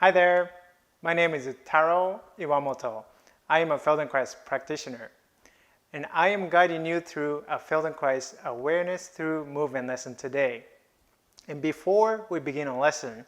Hi there, my name is Taro Iwamoto. I am a Feldenkrais practitioner, and I am guiding you through a Feldenkrais awareness through movement lesson today. And before we begin a lesson,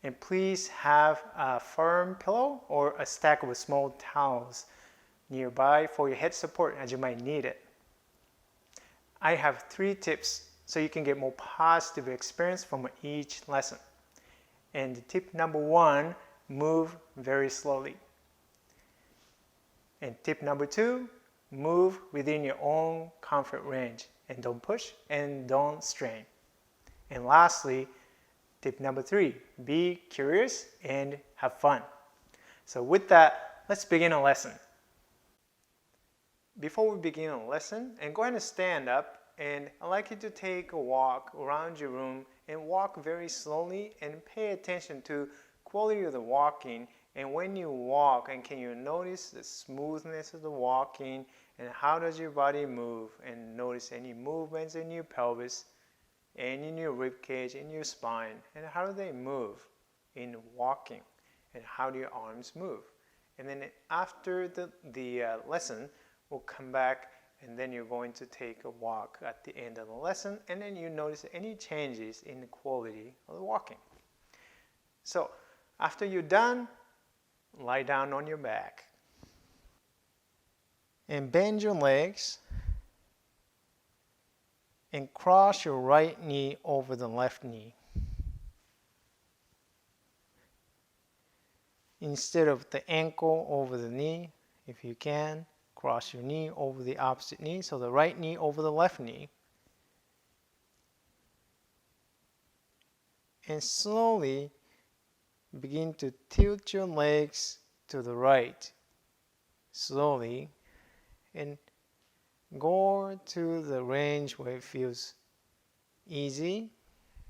and please have a firm pillow or a stack of small towels nearby for your head support as you might need it. I have 3 tips so you can get more positive experience from each lesson. And tip number 1, move very slowly. And tip number 2, move within your own comfort range and don't push and don't strain. And lastly, tip number 3, be curious and have fun. So with that, let's begin a lesson. Before we begin a lesson, and go ahead and stand up, and I'd like you to take a walk around your room and walk very slowly and pay attention to quality of the walking. And when you walk, and can you notice the smoothness of the walking and how does your body move, and notice any movements in your pelvis and in your rib cage, in your spine, and how do they move in walking, and how do your arms move. And then after the lesson, we'll come back, and then you're going to take a walk at the end of the lesson, and then you notice any changes in the quality of the walking. So after you're done, lie down on your back and bend your legs and cross your right knee over the left knee. Instead of the ankle over the knee, if you can, cross your knee over the opposite knee, so the right knee over the left knee. And slowly begin to tilt your legs to the right. Slowly. And go to the range where it feels easy.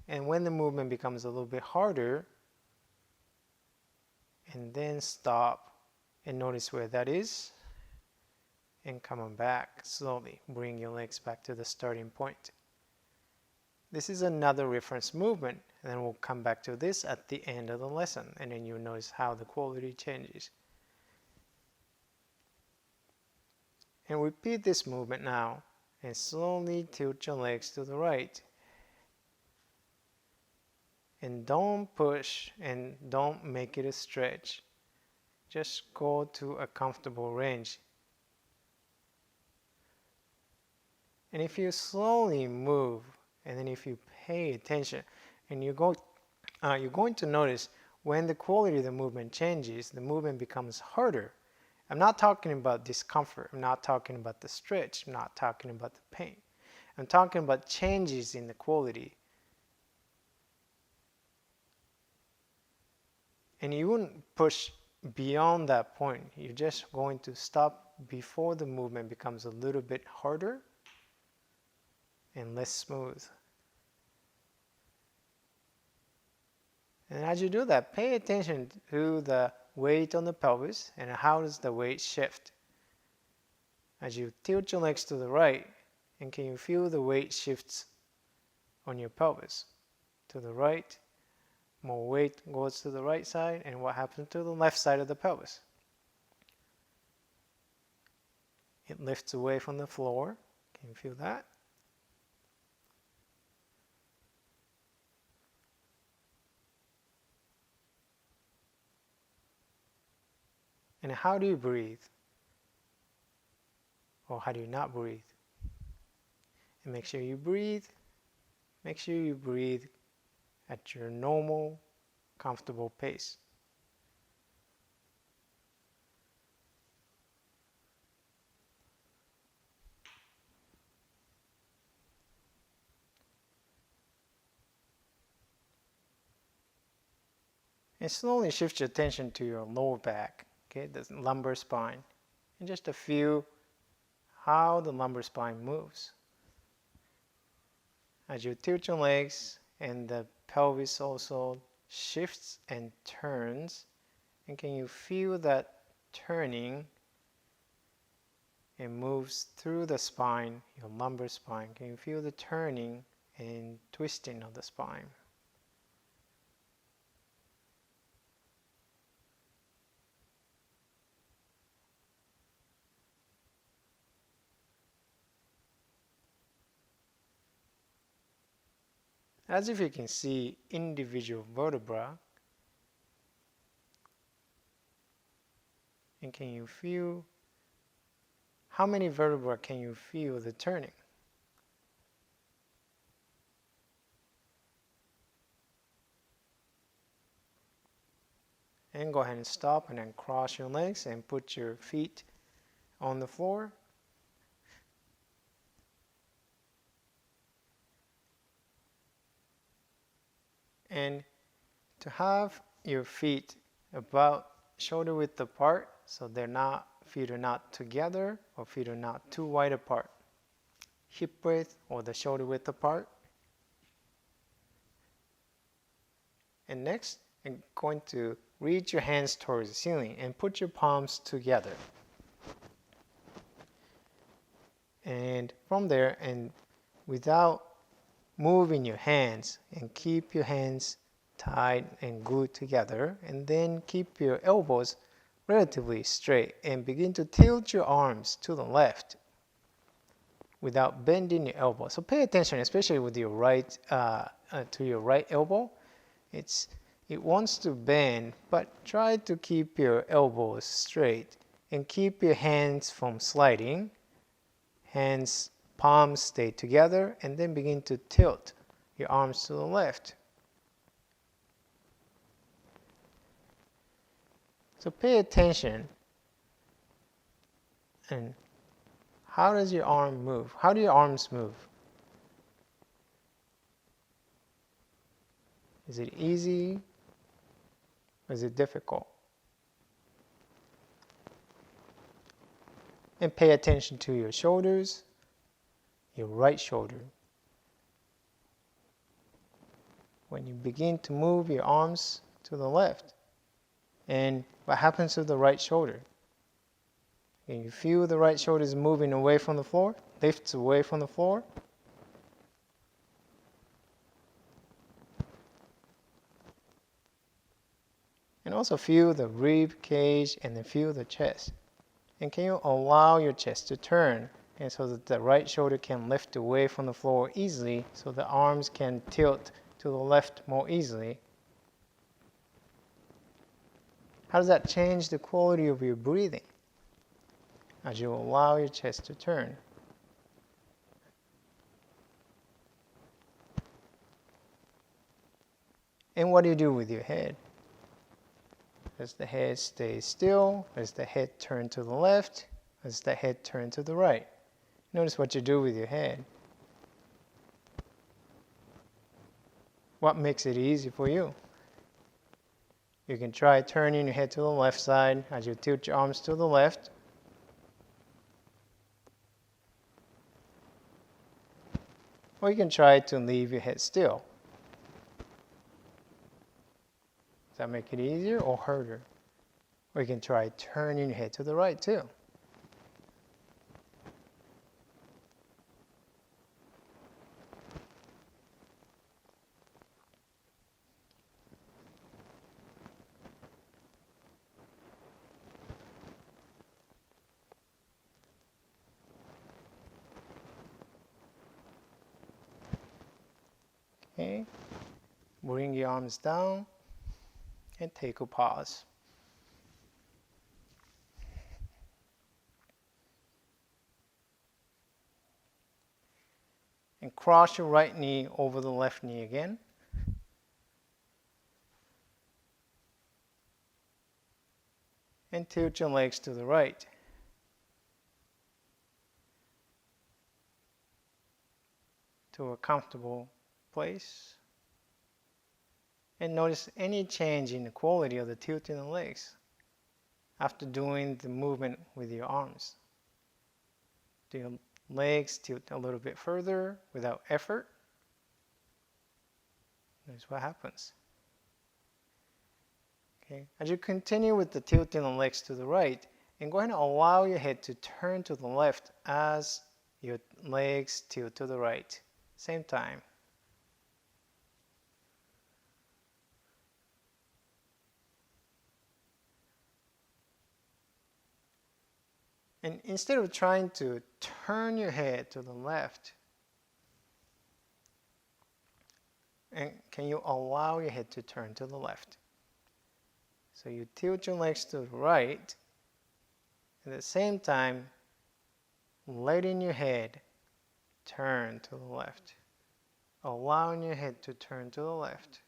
And when the movement becomes a little bit harder, and then stop and notice where that is. And come on back slowly. Bring your legs back to the starting point. This is another reference movement, and then we'll come back to this at the end of the lesson, and then you'll notice how the quality changes. And repeat this movement now, and slowly tilt your legs to the right. And don't push and don't make it a stretch. Just go to a comfortable range. And if you slowly move, and then if you pay attention, and you're going to notice when the quality of the movement changes, the movement becomes harder. I'm not talking about discomfort. I'm not talking about the stretch. I'm not talking about the pain. I'm talking about changes in the quality. And you wouldn't push beyond that point. You're just going to stop before the movement becomes a little bit harder and less smooth. And as you do that, pay attention to the weight on the pelvis and how does the weight shift. As you tilt your legs to the right, and can you feel the weight shifts on your pelvis? To the right, more weight goes to the right side, and what happens to the left side of the pelvis? It lifts away from the floor. Can you feel that? And how do you breathe? Or how do you not breathe? And make sure you breathe. Make sure you breathe at your normal, comfortable pace. And slowly shift your attention to your lower back, okay, the lumbar spine, and just feel how the lumbar spine moves. As you tilt your legs, and the pelvis also shifts and turns, and can you feel that turning and moves through the spine, your lumbar spine? Can you feel the turning and twisting of the spine? as if you can see individual vertebra. And can you feel how many vertebrae can you feel the turning? And go ahead and stop and then cross your legs and put your feet on the floor. And to have your feet about shoulder width apart, so feet are not together or feet are not too wide apart. Hip width or the shoulder width apart. And next, I'm going to reach your hands towards the ceiling and put your palms together. And from there, and without moving your hands, and keep your hands tight and glued together, and then keep your elbows relatively straight and begin to tilt your arms to the left without bending your elbow. So pay attention, especially with your right to your right elbow. It wants to bend, but try to keep your elbows straight and keep your hands from sliding. Hands, palms stay together, and then begin to tilt your arms to the left. So pay attention. And how does your arm move? How do your arms move? Is it easy? Or is it difficult? And pay attention to your shoulders, your right shoulder. When you begin to move your arms to the left, and what happens to the right shoulder? Can you feel the right shoulder is moving away from the floor? Lifts away from the floor. And also feel the rib cage and then feel the chest. And can you allow your chest to turn, and so that the right shoulder can lift away from the floor easily, so the arms can tilt to the left more easily? How does that change the quality of your breathing as you allow your chest to turn? And what do you do with your head? Does the head stay still? Does the head turn to the left? Does the head turn to the right? Notice what you do with your head. What makes it easy for you? You can try turning your head to the left side as you tilt your arms to the left. Or you can try to leave your head still. Does that make it easier or harder? Or you can try turning your head to the right too. Okay, bring your arms down and take a pause. And cross your right knee over the left knee again. And tilt your legs to the right. To a comfortable place. And notice any change in the quality of the tilt in the legs after doing the movement with your arms. Do your legs tilt a little bit further without effort? Notice what happens. Okay. As you continue with the tilt in the legs to the right, and go ahead and allow your head to turn to the left as your legs tilt to the right. Same time. And instead of trying to turn your head to the left, And can you allow your head to turn to the left? So you tilt your legs to the right, at the same time, letting your head turn to the left. Allowing your head to turn to the left.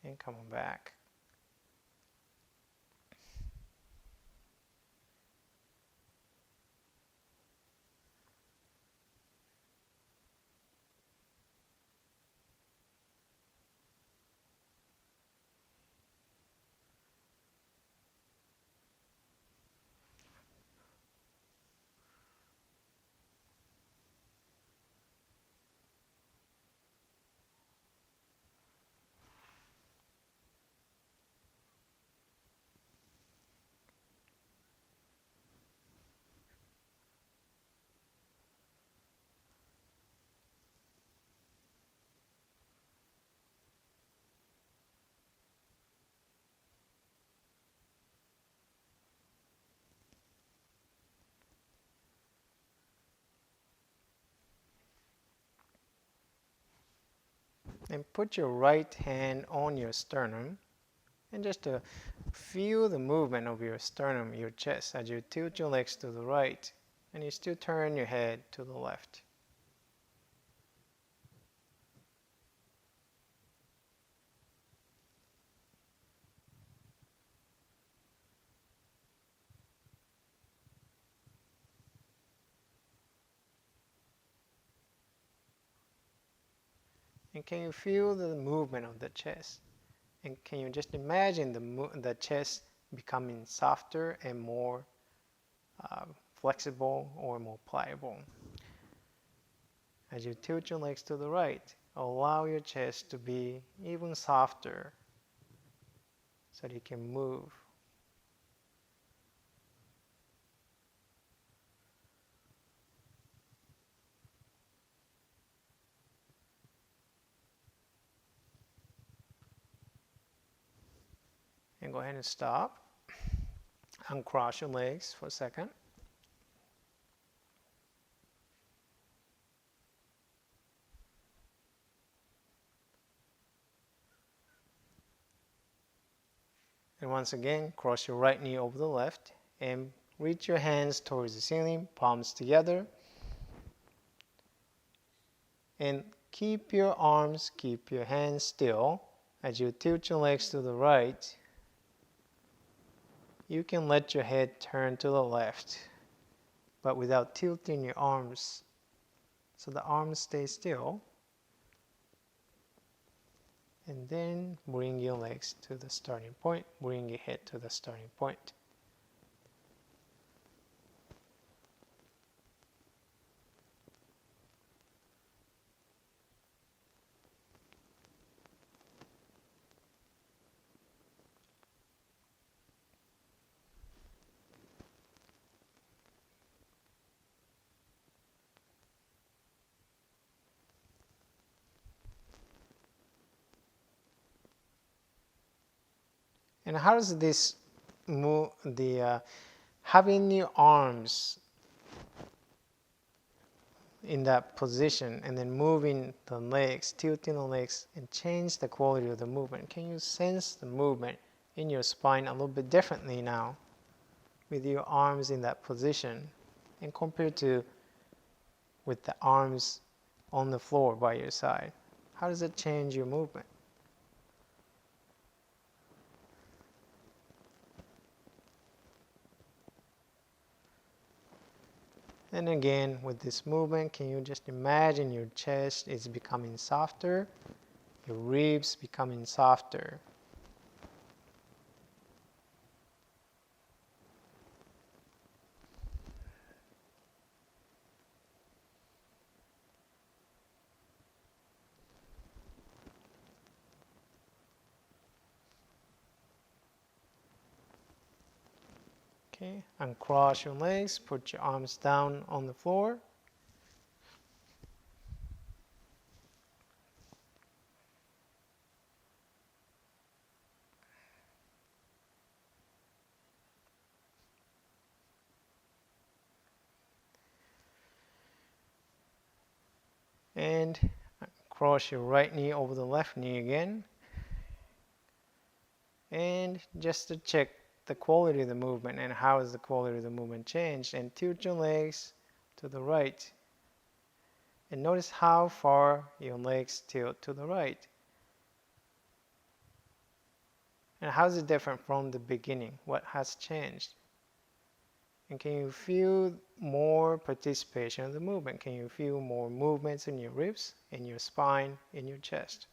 And coming back. And put your right hand on your sternum and just feel the movement of your sternum, your chest, as you tilt your legs to the right and you still turn your head to the left. And can you feel the movement of the chest? And can you just imagine the chest becoming softer and more flexible or more pliable? As you tilt your legs to the right, allow your chest to be even softer so that you can move. And go ahead and stop. Uncross your legs for a second. And once again, cross your right knee over the left and reach your hands towards the ceiling, palms together. And keep your arms, keep your hands still. As you tilt your legs to the right, you can let your head turn to the left, but without tilting your arms. So the arms stay still. And then bring your legs to the starting point, bring your head to the starting point. And how does this move, having your arms in that position and then moving the legs, tilting the legs, and change the quality of the movement? Can you sense the movement in your spine a little bit differently now with your arms in that position and compared to with the arms on the floor by your side? How does it change your movement? And again, with this movement, can you just imagine your chest is becoming softer, your ribs becoming softer. Okay, uncross your legs, put your arms down on the floor. And cross your right knee over the left knee again. And just to check the quality of the movement and how is the quality of the movement changed, and tilt your legs to the right. And notice how far your legs tilt to the right. And how is it different from the beginning? What has changed? And can you feel more participation of the movement? Can you feel more movements in your ribs, in your spine, in your chest?